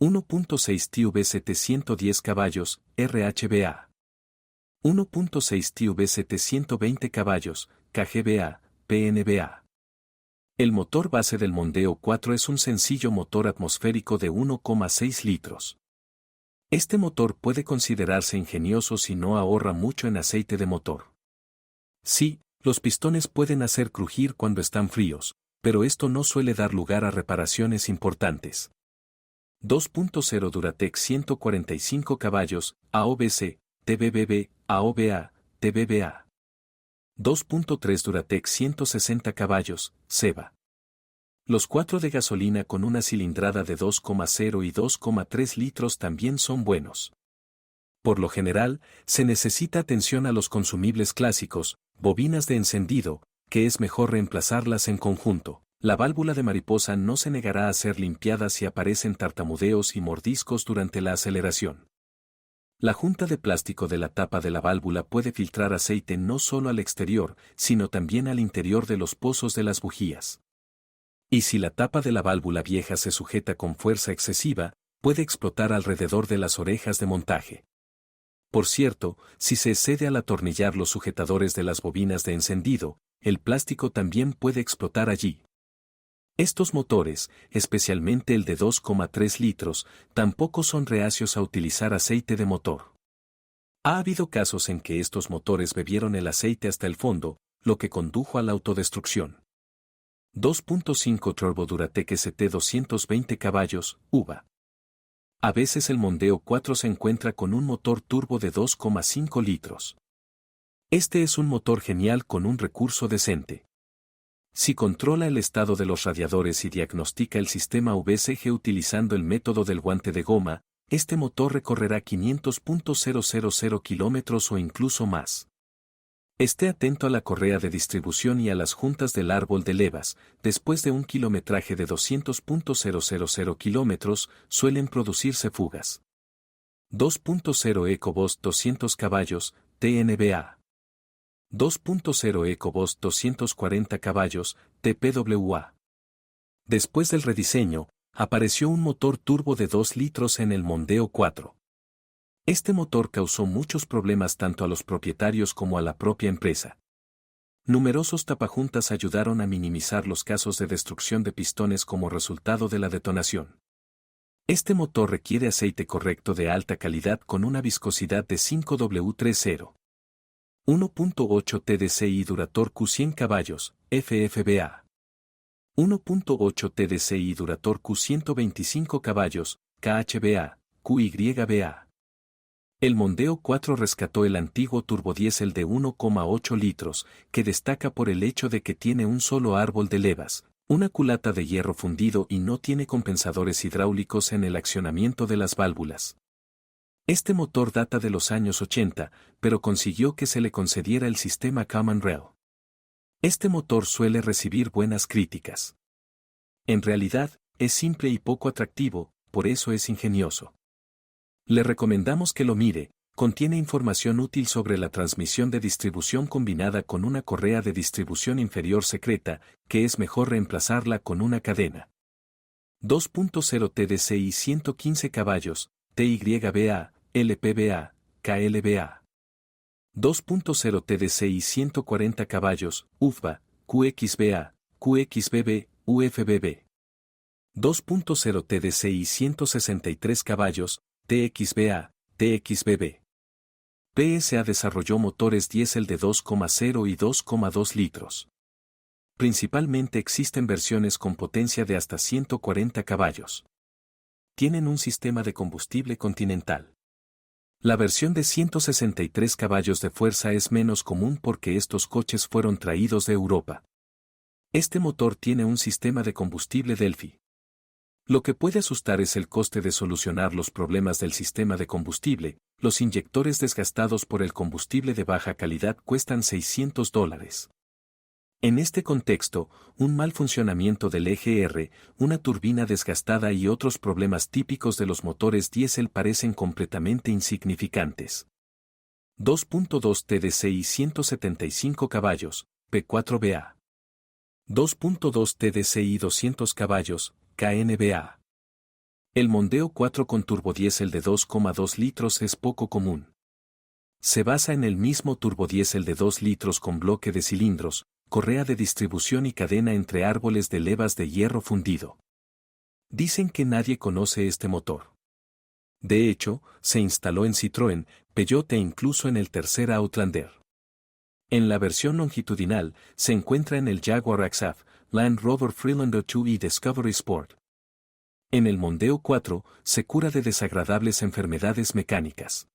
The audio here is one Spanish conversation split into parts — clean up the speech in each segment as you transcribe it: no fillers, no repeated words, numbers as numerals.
1.6 TVCT 110 caballos, RHBA. 1.6 TVCT 120 caballos, KGBA, PNBA. El motor base del Mondeo 4 es un sencillo motor atmosférico de 1,6 litros. Este motor puede considerarse ingenioso si no ahorra mucho en aceite de motor. Sí, los pistones pueden hacer crujir cuando están fríos, pero esto no suele dar lugar a reparaciones importantes. 2.0 Duratec 145 caballos, AOBC, TBBB, AOBA, TBBA. 2.3 Duratec 160 caballos, CEBA. Los 4 de gasolina con una cilindrada de 2,0 y 2,3 litros también son buenos. Por lo general, se necesita atención a los consumibles clásicos, bobinas de encendido, que es mejor reemplazarlas en conjunto. La válvula de mariposa no se negará a ser limpiada si aparecen tartamudeos y mordiscos durante la aceleración. La junta de plástico de la tapa de la válvula puede filtrar aceite no solo al exterior, sino también al interior de los pozos de las bujías. Y si la tapa de la válvula vieja se sujeta con fuerza excesiva, puede explotar alrededor de las orejas de montaje. Por cierto, si se excede al atornillar los sujetadores de las bobinas de encendido, el plástico también puede explotar allí. Estos motores, especialmente el de 2,3 litros, tampoco son reacios a utilizar aceite de motor. Ha habido casos en que estos motores bebieron el aceite hasta el fondo, lo que condujo a la autodestrucción. 2.5 Turbo Duratec ST 220 caballos, UVA. A veces el Mondeo 4 se encuentra con un motor turbo de 2,5 litros. Este es un motor genial con un recurso decente. Si controla el estado de los radiadores y diagnostica el sistema VCG utilizando el método del guante de goma, este motor recorrerá 500.000 kilómetros o incluso más. Esté atento a la correa de distribución y a las juntas del árbol de levas. Después de un kilometraje de 200.000 kilómetros, suelen producirse fugas. 2.0 EcoBoost 200 caballos, TNBA. 2.0 EcoBoost 240 caballos, TPWA. Después del rediseño, apareció un motor turbo de 2 litros en el Mondeo 4. Este motor causó muchos problemas tanto a los propietarios como a la propia empresa. Numerosos tapajuntas ayudaron a minimizar los casos de destrucción de pistones como resultado de la detonación. Este motor requiere aceite correcto de alta calidad con una viscosidad de 5W30. 1.8 TDCi Durator Q100 caballos, FFBA. 1.8 TDCi Durator Q125 caballos, KHBA, QYBA. El Mondeo 4 rescató el antiguo turbodiesel de 1,8 litros, que destaca por el hecho de que tiene un solo árbol de levas, una culata de hierro fundido y no tiene compensadores hidráulicos en el accionamiento de las válvulas. Este motor data de los años 80, pero consiguió que se le concediera el sistema Common Rail. Este motor suele recibir buenas críticas. En realidad, es simple y poco atractivo, por eso es ingenioso. Le recomendamos que lo mire, contiene información útil sobre la transmisión de distribución combinada con una correa de distribución inferior secreta, que es mejor reemplazarla con una cadena. 2.0 TDCi 115 caballos, TYBA, LPBA, KLBA. 2.0 TDCi 140 caballos, UFBA, QXBA, QXBB, UFBB. 2.0 TDCi 163 caballos, TXBA, TXBB. PSA desarrolló motores diésel de 2,0 y 2,2 litros. Principalmente existen versiones con potencia de hasta 140 caballos. Tienen un sistema de combustible continental. La versión de 163 caballos de fuerza es menos común porque estos coches fueron traídos de Europa. Este motor tiene un sistema de combustible Delphi. Lo que puede asustar es el coste de solucionar los problemas del sistema de combustible. Los inyectores desgastados por el combustible de baja calidad cuestan $600. En este contexto, un mal funcionamiento del eje R, una turbina desgastada y otros problemas típicos de los motores diésel parecen completamente insignificantes. 2.2 TDCi 175 caballos, P4BA. 2.2 TDCi 200 caballos, KNBA. El Mondeo 4 con turbodiesel de 2,2 litros es poco común. Se basa en el mismo turbodiesel de 2 litros con bloque de cilindros, correa de distribución y cadena entre árboles de levas de hierro fundido. Dicen que nadie conoce este motor. De hecho, se instaló en Citroën, Peugeot e incluso en el tercer Outlander. En la versión longitudinal, se encuentra en el Jaguar XF, Land Rover Freelander 2 y Discovery Sport. En el Mondeo 4, se cura de desagradables enfermedades mecánicas.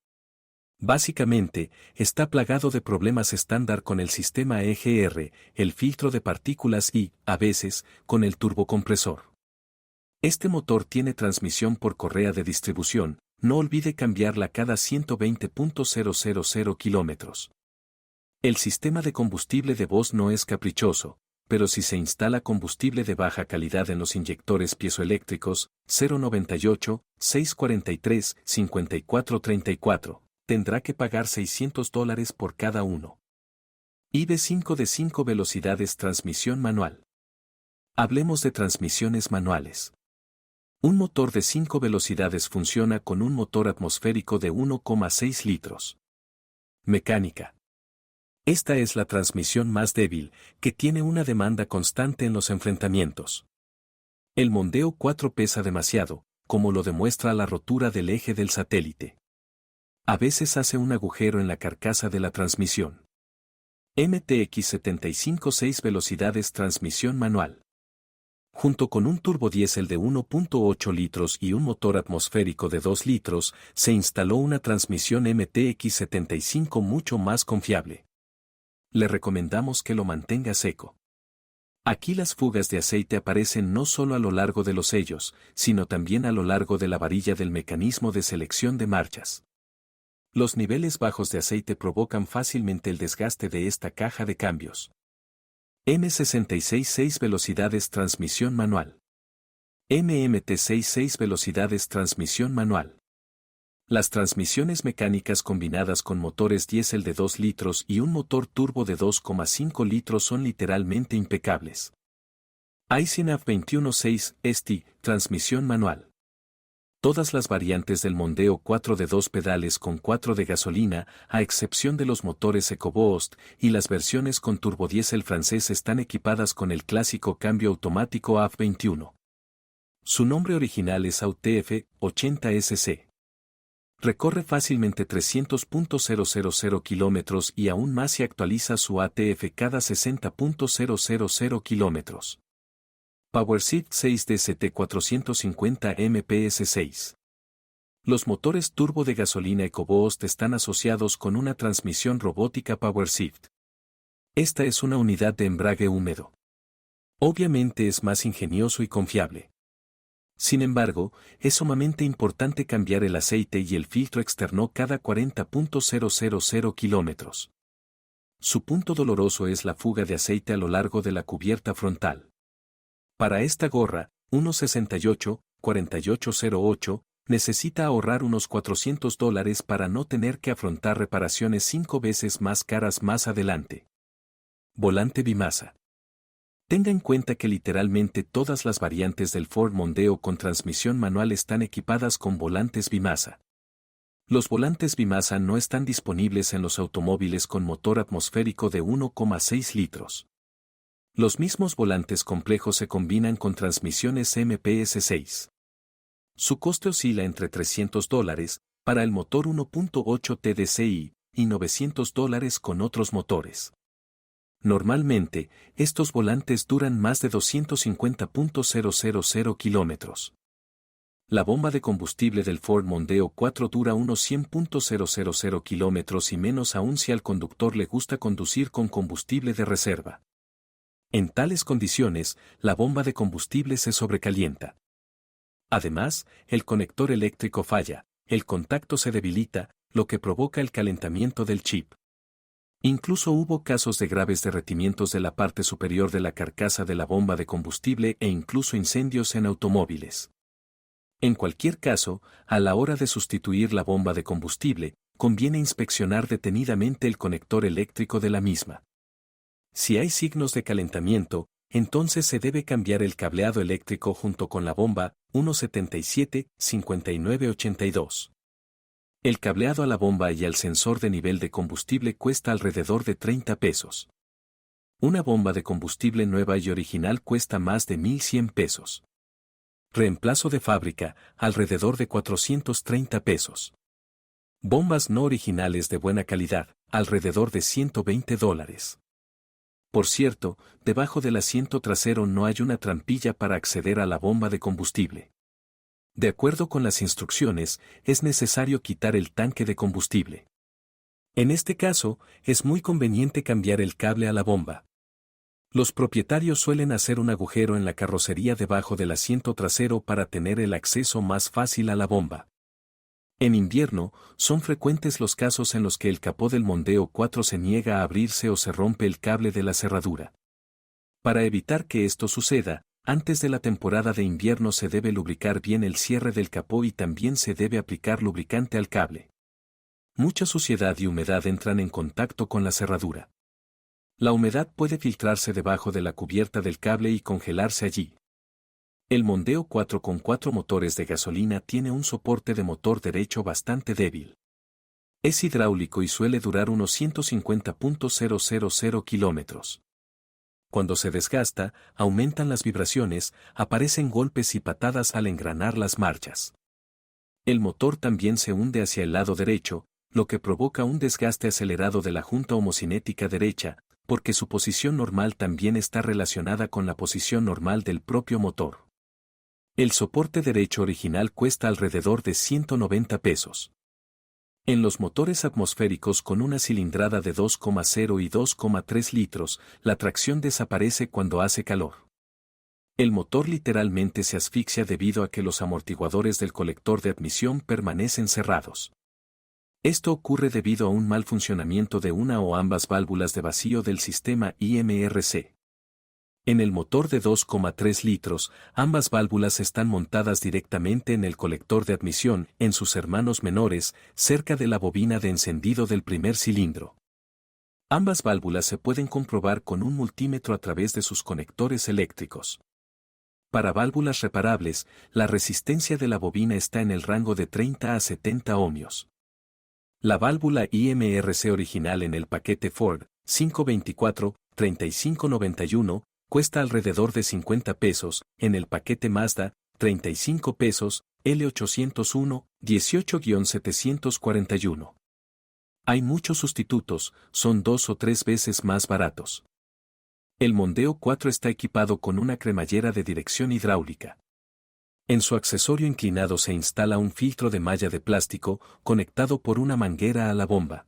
Básicamente, está plagado de problemas estándar con el sistema EGR, el filtro de partículas y, a veces, con el turbocompresor. Este motor tiene transmisión por correa de distribución, no olvide cambiarla cada 120.000 kilómetros. El sistema de combustible de Bosch no es caprichoso, pero si se instala combustible de baja calidad en los inyectores piezoeléctricos, 098, 643, 5434, tendrá que pagar $600 por cada uno. IB5 de 5 velocidades transmisión manual. Hablemos de transmisiones manuales. Un motor de 5 velocidades funciona con un motor atmosférico de 1,6 litros. Mecánica. Esta es la transmisión más débil, que tiene una demanda constante en los enfrentamientos. El Mondeo 4 pesa demasiado, como lo demuestra la rotura del eje del satélite. A veces hace un agujero en la carcasa de la transmisión. MTX 75 6 velocidades transmisión manual. Junto con un turbodiesel de 1.8 litros y un motor atmosférico de 2 litros, se instaló una transmisión MTX 75 mucho más confiable. Le recomendamos que lo mantenga seco. Aquí las fugas de aceite aparecen no solo a lo largo de los sellos, sino también a lo largo de la varilla del mecanismo de selección de marchas. Los niveles bajos de aceite provocan fácilmente el desgaste de esta caja de cambios. M66 6 velocidades transmisión manual. MMT6 6 velocidades transmisión manual. Las transmisiones mecánicas combinadas con motores diésel de 2 litros y un motor turbo de 2,5 litros son literalmente impecables. ICNAV 216 ST, transmisión manual. Todas las variantes del Mondeo 4 de 2 pedales con 4 de gasolina, a excepción de los motores EcoBoost, y las versiones con turbodiesel francés están equipadas con el clásico cambio automático AV21. Su nombre original es AUTF 80SC. Recorre fácilmente 300.000 kilómetros y aún más si actualiza su ATF cada 60.000 kilómetros. PowerShift 6 DCT 450 MPS6. Los motores turbo de gasolina EcoBoost están asociados con una transmisión robótica PowerShift. Esta es una unidad de embrague húmedo. Obviamente es más ingenioso y confiable. Sin embargo, es sumamente importante cambiar el aceite y el filtro externo cada 40.000 kilómetros. Su punto doloroso es la fuga de aceite a lo largo de la cubierta frontal. Para esta gorra, 168, 4808, necesita ahorrar unos $400 para no tener que afrontar reparaciones 5 veces más caras más adelante. Volante bimasa. Tenga en cuenta que literalmente todas las variantes del Ford Mondeo con transmisión manual están equipadas con volantes bimasa. Los volantes bimasa no están disponibles en los automóviles con motor atmosférico de 1,6 litros. Los mismos volantes complejos se combinan con transmisiones MPS6. Su coste oscila entre $300 para el motor 1.8 TDCi y $900 con otros motores. Normalmente, estos volantes duran más de 250.000 kilómetros. La bomba de combustible del Ford Mondeo 4 dura unos 100.000 kilómetros y menos aún si al conductor le gusta conducir con combustible de reserva. En tales condiciones, la bomba de combustible se sobrecalienta. Además, el conector eléctrico falla, el contacto se debilita, lo que provoca el calentamiento del chip. Incluso hubo casos de graves derretimientos de la parte superior de la carcasa de la bomba de combustible e incluso incendios en automóviles. En cualquier caso, a la hora de sustituir la bomba de combustible, conviene inspeccionar detenidamente el conector eléctrico de la misma. Si hay signos de calentamiento, entonces se debe cambiar el cableado eléctrico junto con la bomba, 177, 5982. El cableado a la bomba y al sensor de nivel de combustible cuesta alrededor de 30 pesos. Una bomba de combustible nueva y original cuesta más de 1,100 pesos. Reemplazo de fábrica, alrededor de 430 pesos. Bombas no originales de buena calidad, alrededor de $120. Por cierto, debajo del asiento trasero no hay una trampilla para acceder a la bomba de combustible. De acuerdo con las instrucciones, es necesario quitar el tanque de combustible. En este caso, es muy conveniente cambiar el cable a la bomba. Los propietarios suelen hacer un agujero en la carrocería debajo del asiento trasero para tener el acceso más fácil a la bomba. En invierno, son frecuentes los casos en los que el capó del Mondeo 4 se niega a abrirse o se rompe el cable de la cerradura. Para evitar que esto suceda, antes de la temporada de invierno se debe lubricar bien el cierre del capó y también se debe aplicar lubricante al cable. Mucha suciedad y humedad entran en contacto con la cerradura. La humedad puede filtrarse debajo de la cubierta del cable y congelarse allí. El Mondeo 4 con 4 motores de gasolina tiene un soporte de motor derecho bastante débil. Es hidráulico y suele durar unos 150.000 kilómetros. Cuando se desgasta, aumentan las vibraciones, aparecen golpes y patadas al engranar las marchas. El motor también se hunde hacia el lado derecho, lo que provoca un desgaste acelerado de la junta homocinética derecha, porque su posición normal también está relacionada con la posición normal del propio motor. El soporte derecho original cuesta alrededor de 190 pesos. En los motores atmosféricos con una cilindrada de 2,0 y 2,3 litros, la tracción desaparece cuando hace calor. El motor literalmente se asfixia debido a que los amortiguadores del colector de admisión permanecen cerrados. Esto ocurre debido a un mal funcionamiento de una o ambas válvulas de vacío del sistema IMRC. En el motor de 2,3 litros, ambas válvulas están montadas directamente en el colector de admisión, en sus hermanos menores, cerca de la bobina de encendido del primer cilindro. Ambas válvulas se pueden comprobar con un multímetro a través de sus conectores eléctricos. Para válvulas reparables, la resistencia de la bobina está en el rango de 30 a 70 ohmios. La válvula IMRC original en el paquete Ford 524-3591 cuesta alrededor de 50 pesos, en el paquete Mazda 35 pesos, L801 18-741. Hay muchos sustitutos, son 2 o 3 veces más baratos. El Mondeo 4 está equipado con una cremallera de dirección hidráulica. En su accesorio inclinado se instala un filtro de malla de plástico, conectado por una manguera a la bomba.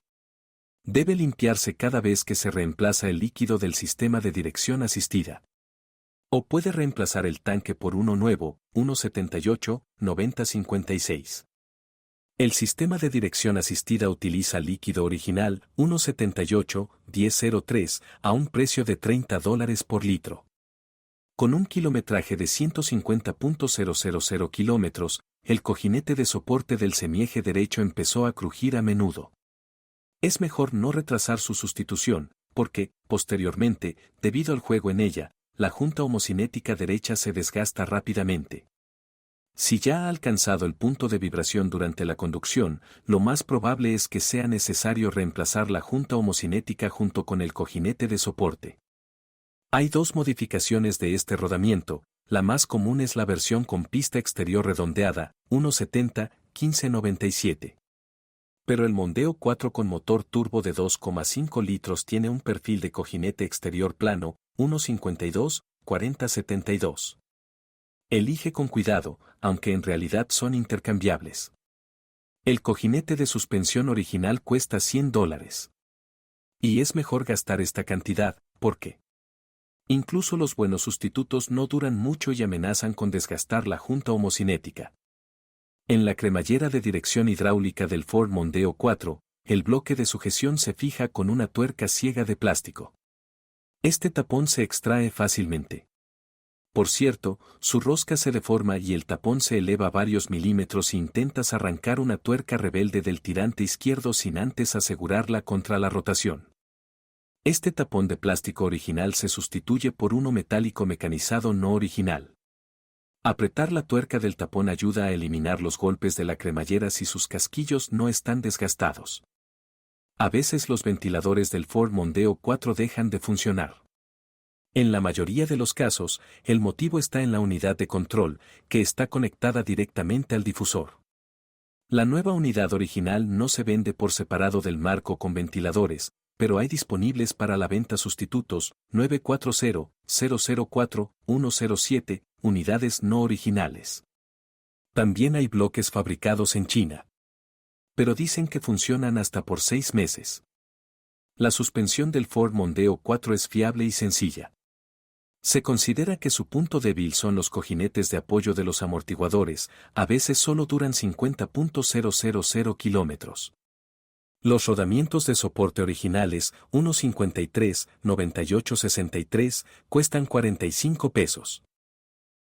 Debe limpiarse cada vez que se reemplaza el líquido del sistema de dirección asistida. O puede reemplazar el tanque por uno nuevo, 178-9056. El sistema de dirección asistida utiliza líquido original, 178-1003, a un precio de $30 por litro. Con un kilometraje de 150.000 kilómetros, el cojinete de soporte del semieje derecho empezó a crujir a menudo. Es mejor no retrasar su sustitución, porque, posteriormente, debido al juego en ella, la junta homocinética derecha se desgasta rápidamente. Si ya ha alcanzado el punto de vibración durante la conducción, lo más probable es que sea necesario reemplazar la junta homocinética junto con el cojinete de soporte. Hay dos modificaciones de este rodamiento, la más común es la versión con pista exterior redondeada, 170-1597. Pero el Mondeo 4 con motor turbo de 2,5 litros tiene un perfil de cojinete exterior plano, 152-4072. Elige con cuidado, aunque en realidad son intercambiables. El cojinete de suspensión original cuesta $100. Y es mejor gastar esta cantidad, porque incluso los buenos sustitutos no duran mucho y amenazan con desgastar la junta homocinética. En la cremallera de dirección hidráulica del Ford Mondeo 4, el bloque de sujeción se fija con una tuerca ciega de plástico. Este tapón se extrae fácilmente. Por cierto, su rosca se deforma y el tapón se eleva varios milímetros si intentas arrancar una tuerca rebelde del tirante izquierdo sin antes asegurarla contra la rotación. Este tapón de plástico original se sustituye por uno metálico mecanizado no original. Apretar la tuerca del tapón ayuda a eliminar los golpes de la cremallera si sus casquillos no están desgastados. A veces los ventiladores del Ford Mondeo 4 dejan de funcionar. En la mayoría de los casos, el motivo está en la unidad de control, que está conectada directamente al difusor. La nueva unidad original no se vende por separado del marco con ventiladores, pero hay disponibles para la venta sustitutos 940-004-107, unidades no originales. También hay bloques fabricados en China. Pero dicen que funcionan hasta por 6 meses. La suspensión del Ford Mondeo 4 es fiable y sencilla. Se considera que su punto débil son los cojinetes de apoyo de los amortiguadores, a veces solo duran 50.000 kilómetros. Los rodamientos de soporte originales, 1.53, 98.63, cuestan 45 pesos.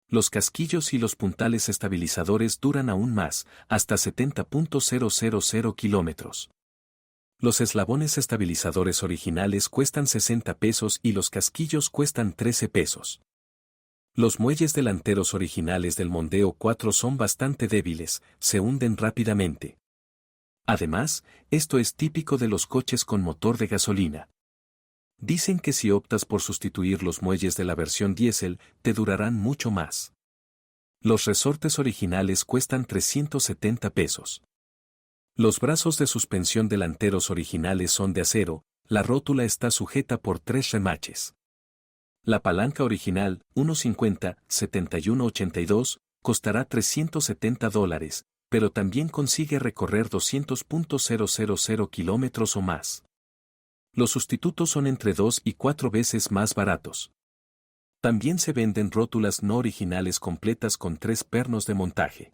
Los casquillos y los puntales estabilizadores duran aún más, hasta 70.000 kilómetros. Los eslabones estabilizadores originales cuestan 60 pesos y los casquillos cuestan 13 pesos. Los muelles delanteros originales del Mondeo 4 son bastante débiles, se hunden rápidamente. Además, esto es típico de los coches con motor de gasolina. Dicen que si optas por sustituir los muelles de la versión diésel, te durarán mucho más. Los resortes originales cuestan 370 pesos. Los brazos de suspensión delanteros originales son de acero, la rótula está sujeta por 3 remaches. La palanca original, 1.50, 71.82, costará $370, pero también consigue recorrer 200.000 kilómetros o más. Los sustitutos son entre 2 y 4 veces más baratos. También se venden rótulas no originales completas con 3 pernos de montaje.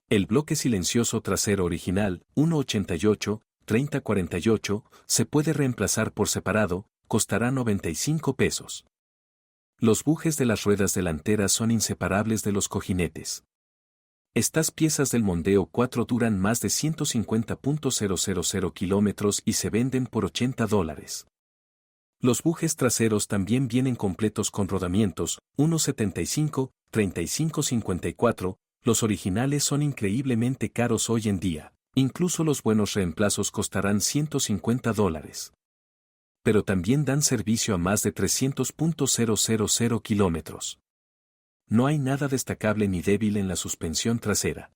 El bloque silencioso trasero original, 1.88, 3048, se puede reemplazar por separado, costará 95 pesos. Los bujes de las ruedas delanteras son inseparables de los cojinetes. Estas piezas del Mondeo 4 duran más de 150.000 kilómetros y se venden por $80. Los bujes traseros también vienen completos con rodamientos, 1.75, 3554, los originales son increíblemente caros hoy en día, incluso los buenos reemplazos costarán $150. Pero también dan servicio a más de 300.000 kilómetros. No hay nada destacable ni débil en la suspensión trasera.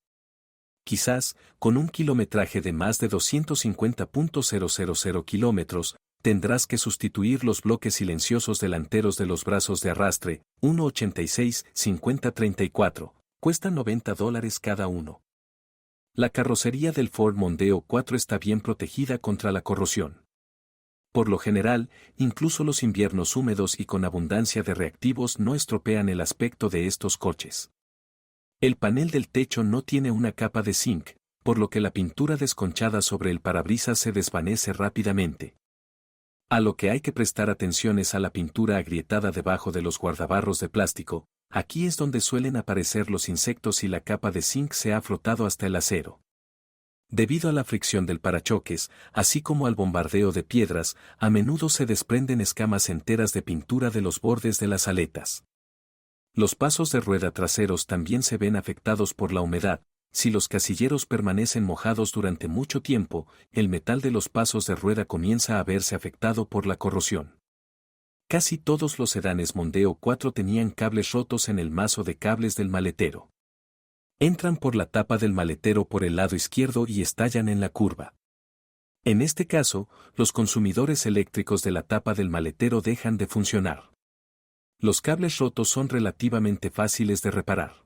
Quizás, con un kilometraje de más de 250.000 kilómetros, tendrás que sustituir los bloques silenciosos delanteros de los brazos de arrastre, 1.86, 5034. Cuestan $90 cada uno. La carrocería del Ford Mondeo 4 está bien protegida contra la corrosión. Por lo general, incluso los inviernos húmedos y con abundancia de reactivos no estropean el aspecto de estos coches. El panel del techo no tiene una capa de zinc, por lo que la pintura desconchada sobre el parabrisas se desvanece rápidamente. A lo que hay que prestar atención es a la pintura agrietada debajo de los guardabarros de plástico. Aquí es donde suelen aparecer los insectos y la capa de zinc se ha frotado hasta el acero. Debido a la fricción del parachoques, así como al bombardeo de piedras, a menudo se desprenden escamas enteras de pintura de los bordes de las aletas. Los pasos de rueda traseros también se ven afectados por la humedad. Si los casilleros permanecen mojados durante mucho tiempo, el metal de los pasos de rueda comienza a verse afectado por la corrosión. Casi todos los sedanes Mondeo 4 tenían cables rotos en el mazo de cables del maletero. Entran por la tapa del maletero por el lado izquierdo y estallan en la curva. En este caso, los consumidores eléctricos de la tapa del maletero dejan de funcionar. Los cables rotos son relativamente fáciles de reparar.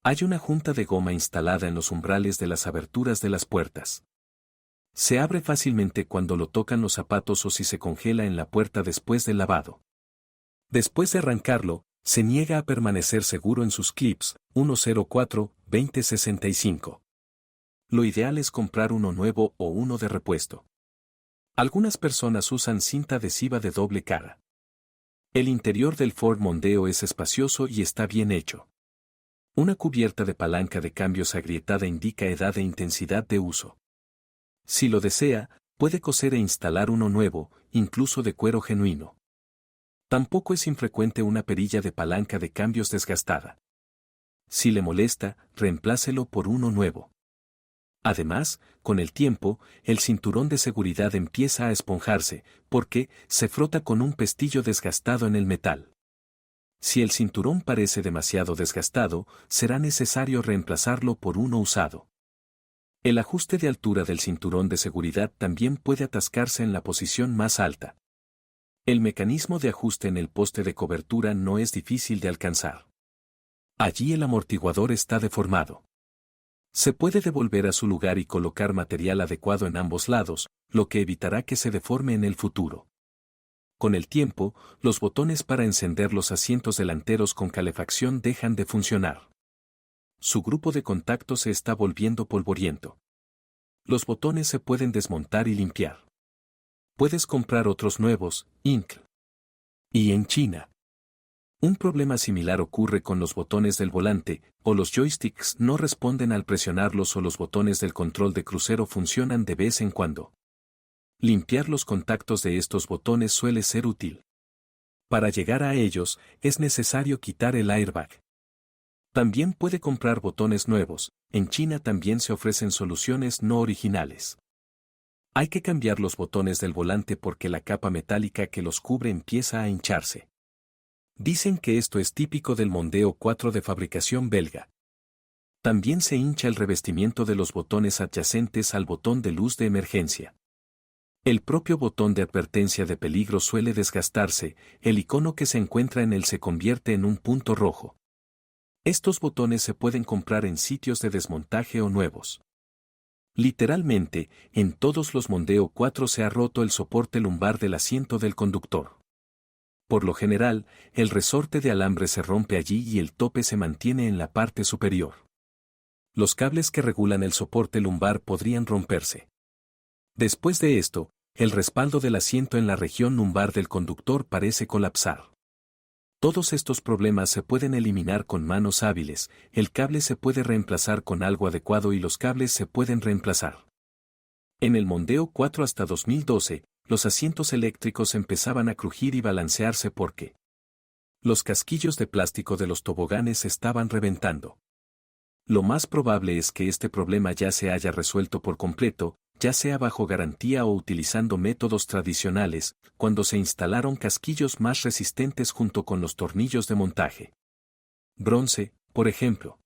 Hay una junta de goma instalada en los umbrales de las aberturas de las puertas. Se abre fácilmente cuando lo tocan los zapatos o si se congela en la puerta después del lavado. Después de arrancarlo, se niega a permanecer seguro en sus clips, 104-2065. Lo ideal es comprar uno nuevo o uno de repuesto. Algunas personas usan cinta adhesiva de doble cara. El interior del Ford Mondeo es espacioso y está bien hecho. Una cubierta de palanca de cambios agrietada indica edad e intensidad de uso. Si lo desea, puede coser e instalar uno nuevo, incluso de cuero genuino. Tampoco es infrecuente una perilla de palanca de cambios desgastada. Si le molesta, reemplácelo por uno nuevo. Además, con el tiempo, el cinturón de seguridad empieza a esponjarse, porque se frota con un pestillo desgastado en el metal. Si el cinturón parece demasiado desgastado, será necesario reemplazarlo por uno usado. El ajuste de altura del cinturón de seguridad también puede atascarse en la posición más alta. El mecanismo de ajuste en el poste de cobertura no es difícil de alcanzar. Allí el amortiguador está deformado. Se puede devolver a su lugar y colocar material adecuado en ambos lados, lo que evitará que se deforme en el futuro. Con el tiempo, los botones para encender los asientos delanteros con calefacción dejan de funcionar. Su grupo de contacto se está volviendo polvoriento. Los botones se pueden desmontar y limpiar. Puedes comprar otros nuevos, Inc. Y en China. Un problema similar ocurre con los botones del volante, o los joysticks no responden al presionarlos o los botones del control de crucero funcionan de vez en cuando. Limpiar los contactos de estos botones suele ser útil. Para llegar a ellos, es necesario quitar el airbag. También puede comprar botones nuevos, en China también se ofrecen soluciones no originales. Hay que cambiar los botones del volante porque la capa metálica que los cubre empieza a hincharse. Dicen que esto es típico del Mondeo 4 de fabricación belga. También se hincha el revestimiento de los botones adyacentes al botón de luz de emergencia. El propio botón de advertencia de peligro suele desgastarse, el icono que se encuentra en él se convierte en un punto rojo. Estos botones se pueden comprar en sitios de desmontaje o nuevos. Literalmente, en todos los Mondeo 4 se ha roto el soporte lumbar del asiento del conductor. Por lo general, el resorte de alambre se rompe allí y el tope se mantiene en la parte superior. Los cables que regulan el soporte lumbar podrían romperse. Después de esto, el respaldo del asiento en la región lumbar del conductor parece colapsar. Todos estos problemas se pueden eliminar con manos hábiles, el cable se puede reemplazar con algo adecuado y los cables se pueden reemplazar. En el Mondeo 4 hasta 2012, los asientos eléctricos empezaban a crujir y balancearse porque los casquillos de plástico de los toboganes estaban reventando. Lo más probable es que este problema ya se haya resuelto por completo, ya sea bajo garantía o utilizando métodos tradicionales, cuando se instalaron casquillos más resistentes junto con los tornillos de montaje. Bronce, por ejemplo.